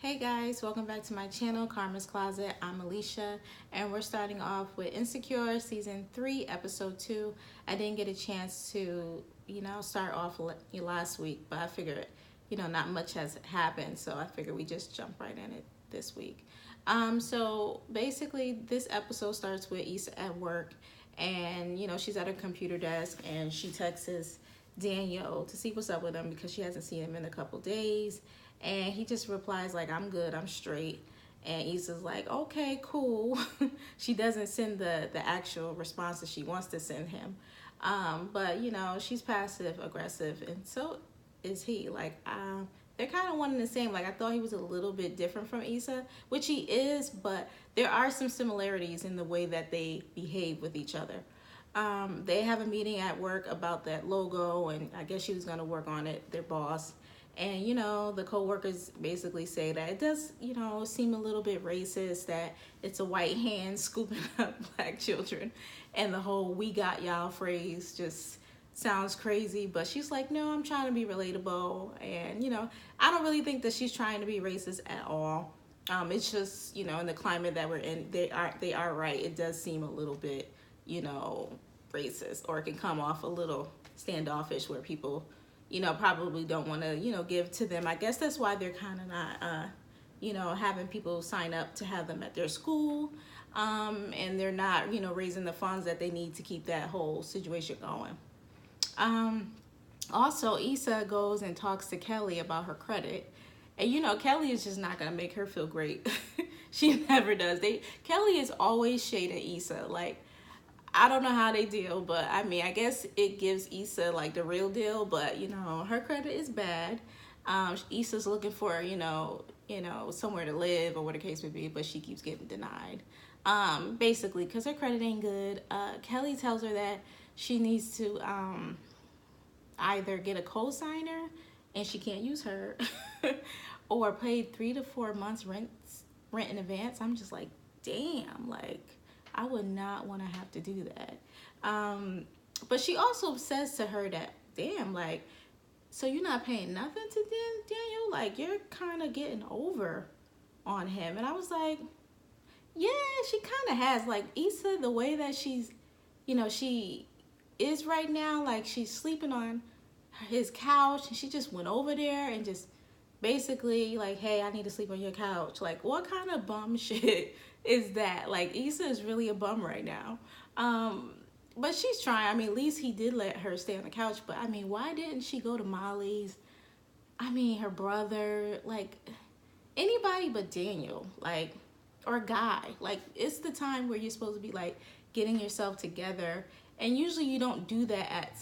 Hey guys, welcome back to my channel, Karma's Closet. I'm Alicia, and we're starting off with Insecure Season 3, Episode 2. I didn't get a chance to, start off last week, but I figured, not much has happened, so I figured we just jump right in it this week. So basically, this episode starts with Issa at work, and, she's at her computer desk, and she texts Daniel to see what's up with him because she hasn't seen him in a couple days. And he just replies like, I'm good, I'm straight. And Issa's like, okay, cool. She doesn't send the actual response that she wants to send him. But, she's passive aggressive. And so is he. They're kind of one and the same. Like, I thought he was a little bit different from Issa, which he is. But there are some similarities in the way that they behave with each other. They have a meeting at work about that logo. And I guess she was going to work on it, their boss. And, the co-workers basically say that it does, seem a little bit racist that it's a white hand scooping up black children. And the whole "we got y'all" phrase just sounds crazy. But she's like, no, I'm trying to be relatable. And, I don't really think that she's trying to be racist at all. It's just, in the climate that we're in, they are right. It does seem a little bit, racist, or it can come off a little standoffish where people probably don't want to, give to them. I guess that's why they're kind of not, having people sign up to have them at their school. And they're not, raising the funds that they need to keep that whole situation going. Also, Issa goes and talks to Kelly about her credit. And, Kelly is just not going to make her feel great. She never does. Kelly is always shading Issa. Like, I don't know how they deal, but I mean, I guess it gives Issa like the real deal, but her credit is bad. Issa's looking for, somewhere to live or what the case would be, but she keeps getting denied. Basically, because her credit ain't good. Kelly tells her that she needs to either get a co-signer and she can't use her or pay 3 to 4 months rent in advance. I'm just like, damn, like, I would not want to have to do that. But she also says to her that, damn, like, so you're not paying nothing to Daniel? Like, you're kind of getting over on him. And I was like, yeah, she kind of has. Like, Issa, the way that she's, she is right now, like, she's sleeping on his couch. And she just went over there and just basically like, hey, I need to sleep on your couch. Like, what kind of bum shit is that? Like, Issa is really a bum right now. But she's trying. I mean, at least he did let her stay on the couch. But I mean, why didn't she go to Molly's? I mean, her brother, like, anybody but Daniel, like, or a guy. Like, it's the time where you're supposed to be like getting yourself together. And usually you don't do that at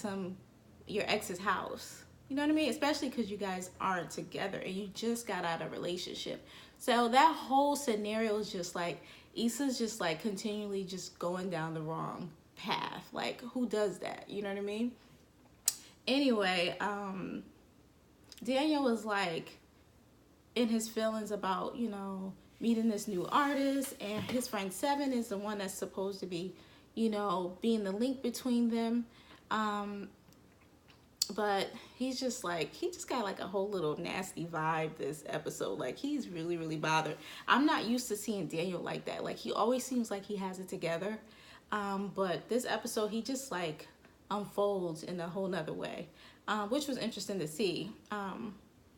your ex's house. You know what I mean? Especially because you guys aren't together and you just got out of a relationship. So that whole scenario is just like, Issa's just like continually just going down the wrong path. Like, who does that? You know what I mean? Anyway, Daniel was like in his feelings about, meeting this new artist, and his friend Seven is the one that's supposed to be, being the link between them. But he's just like, he just got like a whole little nasty vibe this episode. Like, he's really, really bothered. I'm not used to seeing Daniel like that. Like, he always seems like he has it together. But this episode, he just like unfolds in a whole nother way, which was interesting to see.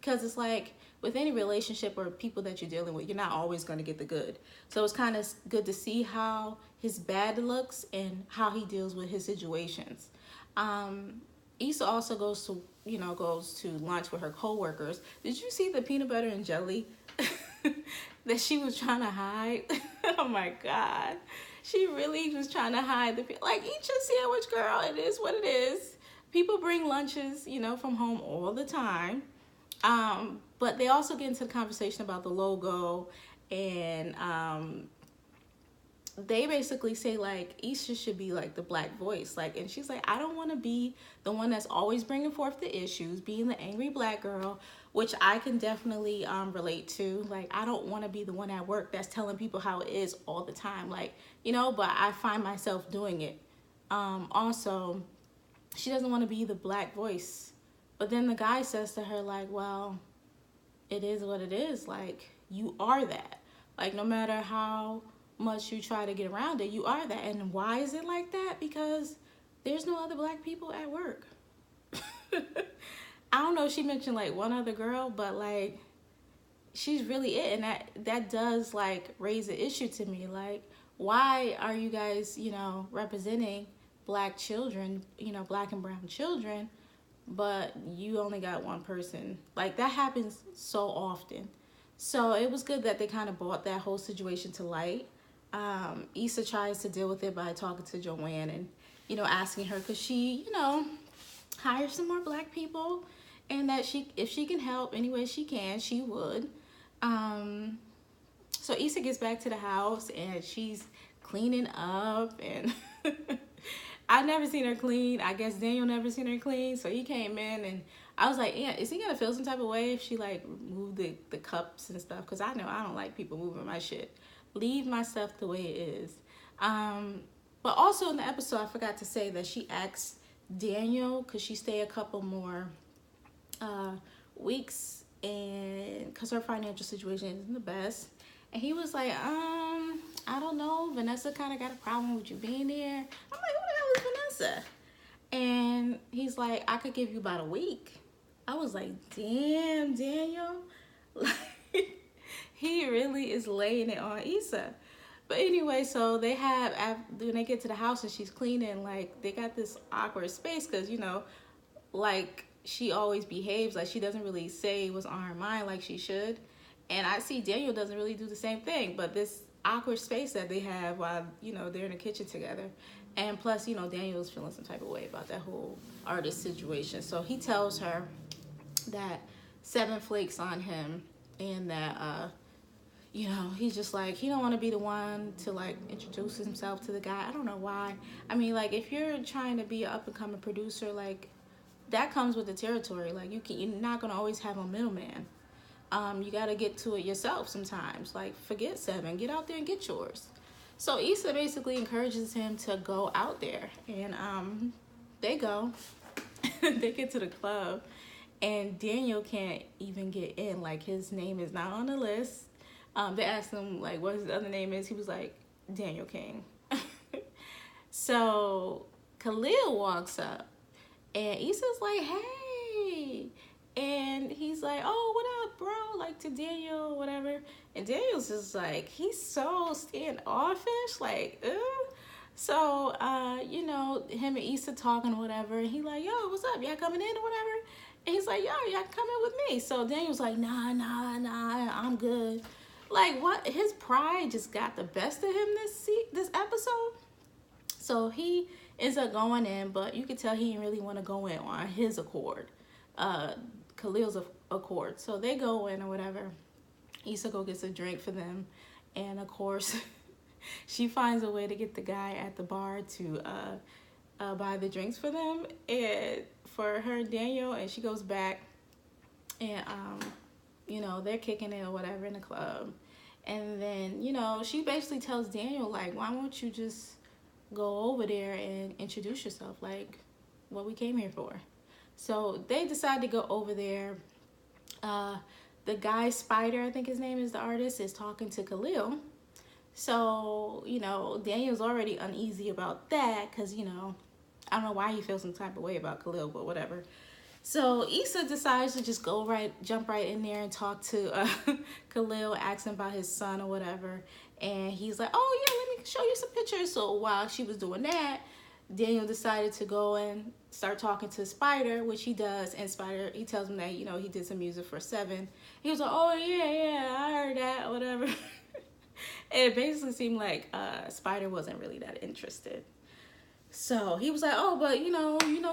Because it's like with any relationship or people that you're dealing with, you're not always going to get the good. So it's kind of good to see how his bad looks and how he deals with his situations. Issa also goes to lunch with her coworkers. Did you see the peanut butter and jelly that she was trying to hide? Oh my God. She really was trying to hide like, eat your sandwich, girl. It is what it is. People bring lunches, from home all the time. But they also get into the conversation about the logo, and they basically say like Issa should be like the black voice, like, and she's like, I don't want to be the one that's always bringing forth the issues, being the angry black girl, which I can definitely relate to. Like, I don't want to be the one at work that's telling people how it is all the time, like, but I find myself doing it. Also, she doesn't want to be the black voice, but then the guy says to her like, well, it is what it is. Like, you are that. Like, no matter how much you try to get around it, you are that. And why is it like that? Because there's no other black people at work. I don't know if she mentioned like one other girl, but like she's really it, and that does like raise an issue to me. Like, why are you guys, representing black children, black and brown children, but you only got one person? Like, that happens so often. So it was good that they kind of brought that whole situation to light. Issa tries to deal with it by talking to Joanne and, asking her, could she, hire some more black people, and that if she can help any way she can, she would. So Issa gets back to the house and she's cleaning up, and I never seen her clean. I guess Daniel never seen her clean. So he came in and I was like, yeah, is he gonna feel some type of way if she like moved the cups and stuff? Because I know I don't like people moving my shit. Leave my stuff the way it is. But also in the episode, I forgot to say that she asked Daniel, could she stay a couple more weeks, and because her financial situation isn't the best. And he was like, I don't know, Vanessa kind of got a problem with you being there. I'm like, who the hell is Vanessa? And he's like, I could give you about a week. I was like, damn, Daniel. Like, he really is laying it on Issa. But anyway, so they have, when they get to the house and she's cleaning, like, they got this awkward space because, like, she always behaves like she doesn't really say what's on her mind like she should. And I see Daniel doesn't really do the same thing, but this awkward space that they have while, they're in the kitchen together. And plus, Daniel's feeling some type of way about that whole artist situation. So he tells her that 7 flakes on him, and that, he's just like, he don't want to be the one to like introduce himself to the guy. I don't know why. I mean, like, if you're trying to be an up and coming producer, like, that comes with the territory. Like, you're not gonna always have a middleman. You gotta get to it yourself sometimes. Like, forget 7, get out there and get yours. So Issa basically encourages him to go out there, and they go. They get to the club, and Daniel can't even get in. Like, his name is not on the list. They asked him like what his other name is. He was like, Daniel King. So Khalil walks up, and Issa's like, hey. And he's like, oh, what up, bro? Like, to Daniel, whatever. And Daniel's just like, he's so standoffish, like, ugh. So, him and Issa talking or whatever. And he like, yo, what's up? Y'all coming in or whatever? And he's like, yo, y'all coming with me. So Daniel's like, nah, I'm good. Like, what? His pride just got the best of him this episode. So he ends up going in, but you could tell he didn't really want to go in on his accord. Khalil's accord. So they go in or whatever. Issa go gets a drink for them. And of course, she finds a way to get the guy at the bar to buy the drinks for them. And for her and Daniel, and she goes back and, they're kicking it or whatever in the club. And then, she basically tells Daniel, like, why won't you just go over there and introduce yourself, like what we came here for. So they decide to go over there. The guy Spider, I think his name is, the artist, is talking to Khalil. So, Daniel's already uneasy about that because, I don't know why he feels some type of way about Khalil, but whatever. So Issa decides to just jump right in there and talk to Khalil, ask him about his son or whatever. And he's like, oh yeah, let me show you some pictures. So while she was doing that, Daniel decided to go and start talking to Spider, which he does. And Spider, he tells him that, he did some music for 7. He was like, oh yeah, I heard that, whatever. And it basically seemed like Spider wasn't really that interested. So he was like, oh, but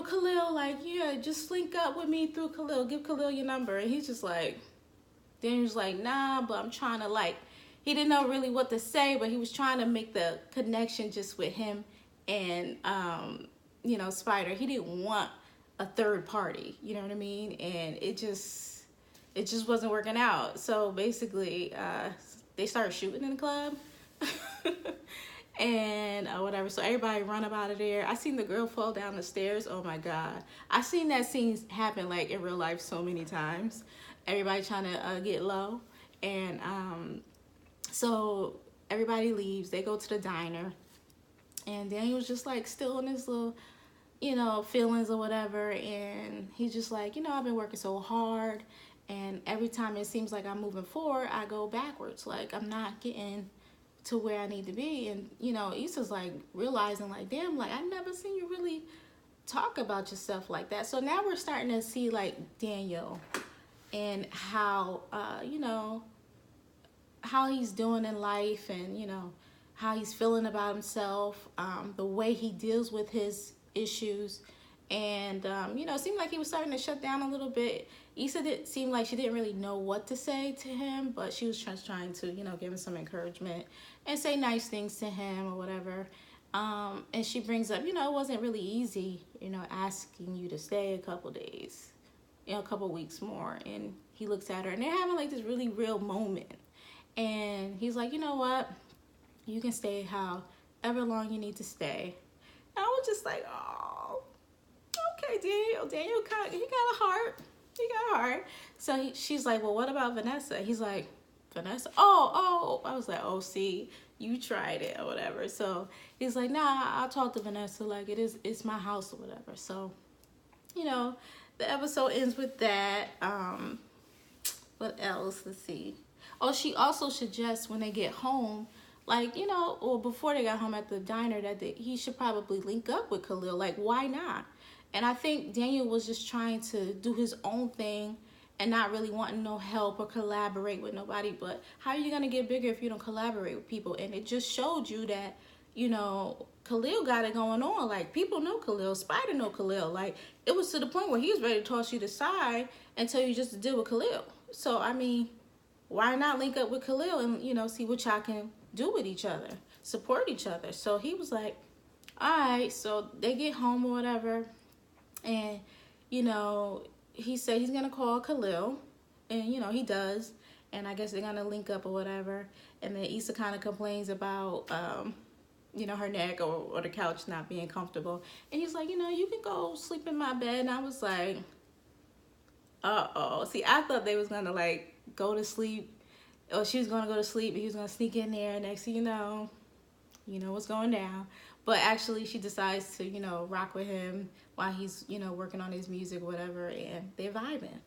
Khalil, like, yeah, just link up with me through Khalil. Give Khalil your number. And he's just like, Daniel's like, nah, but I'm trying to, like, he didn't know really what to say, but he was trying to make the connection just with him and, Spider. He didn't want a third party, you know what I mean? And it just wasn't working out. So basically, they started shooting in the club. And whatever, so everybody run up out of there. I seen the girl fall down the stairs. Oh my god, I seen that scene happen like in real life so many times. everybody trying to get low. And so everybody leaves. They go to the diner. And Daniel was just like still in his little, feelings or whatever. And he's just like, I've been working so hard. And every time it seems like I'm moving forward, I go backwards. Like, I'm not getting to where I need to be. And, Issa's like realizing like, damn, like, I've never seen you really talk about yourself like that. So now we're starting to see like Daniel and how, how he's doing in life and, how he's feeling about himself, the way he deals with his issues. And, it seemed like he was starting to shut down a little bit. Issa didn't seem like she didn't really know what to say to him, but she was just trying to, give him some encouragement and say nice things to him or whatever. And she brings up, it wasn't really easy, asking you to stay a couple days, a couple weeks more. And he looks at her and they're having like this really real moment. And he's like, you know what? You can stay however long you need to stay. And I was just like, oh, okay, Daniel, he got a heart. He got a heart. So she's like, well, what about Vanessa? He's like, Vanessa? Oh. I was like, oh, see, you tried it or whatever. So he's like, nah, I'll talk to Vanessa. Like, it's my house or whatever. So, the episode ends with that. What else? Let's see. Oh, she also suggests when they get home, like, or before they got home at the diner, that he should probably link up with Khalil. Like, why not? And I think Daniel was just trying to do his own thing and not really wanting no help or collaborate with nobody. But how are you going to get bigger if you don't collaborate with people? And it just showed you that, Khalil got it going on. Like, people know Khalil. Spider know Khalil. Like, it was to the point where he was ready to toss you to the side and tell you just to deal with Khalil. So, I mean, why not link up with Khalil and, see what y'all can do with each other, support each other. So he was like, all right. So they get home or whatever. And, he said he's going to call Khalil. And, he does. And I guess they're going to link up or whatever. And then Issa kind of complains about, her neck or the couch not being comfortable. And he's like, you can go sleep in my bed. And I was like, uh-oh. See, I thought they was going to, like, go to sleep. Or she was going to go to sleep. And he was going to sneak in there. Next thing you know what's going down. But actually, she decides to, rock with him while he's, working on his music or whatever, and they're vibing.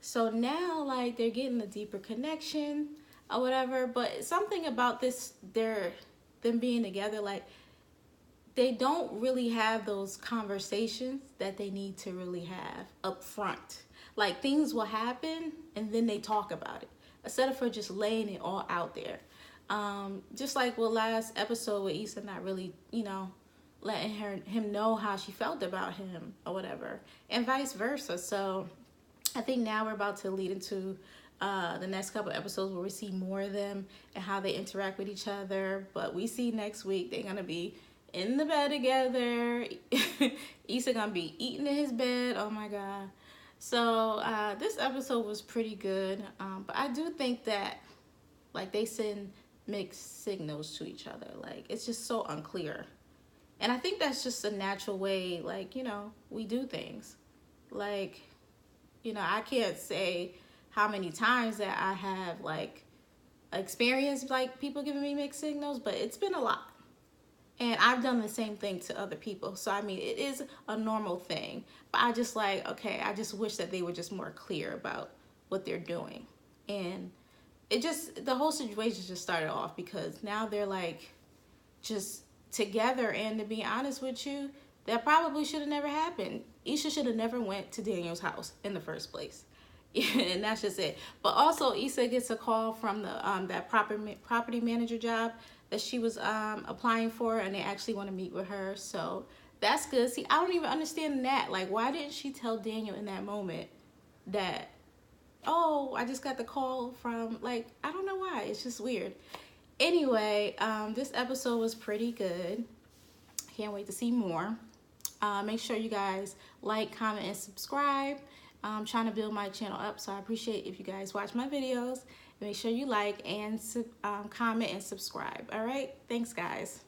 So now, like, they're getting a deeper connection or whatever, but something about this, them being together, like, they don't really have those conversations that they need to really have up front. Like, things will happen, and then they talk about it, instead of for just laying it all out there. Just like last episode with Issa not really, letting him know how she felt about him or whatever, and vice versa. So I think now we're about to lead into the next couple episodes where we see more of them and how they interact with each other. But we see next week they're gonna be in the bed together. Issa gonna be eating in his bed. Oh my god. So this episode was pretty good, but I do think that like they send mixed signals to each other. Like, it's just so unclear. And I think that's just a natural way, like, we do things. Like, I can't say how many times that I have, like, experienced, like, people giving me mixed signals, but it's been a lot. And I've done the same thing to other people. So, I mean, it is a normal thing. But I just like, okay, I just wish that they were just more clear about what they're doing. And the whole situation just started off because now they're like just together. And to be honest with you, that probably should have never happened. Issa should have never went to Daniel's house in the first place. And that's just it. But also Issa gets a call from the that property manager job that she was applying for, and they actually want to meet with her. So that's good. See, I don't even understand that. Like, why didn't she tell Daniel in that moment that, oh, I just got the call from, like, I don't know why. It's just weird. Anyway, this episode was pretty good. Can't wait to see more. Make sure you guys like, comment, and subscribe. I'm trying to build my channel up, so I appreciate if you guys watch my videos. Make sure you like and comment and subscribe. All right? Thanks, guys.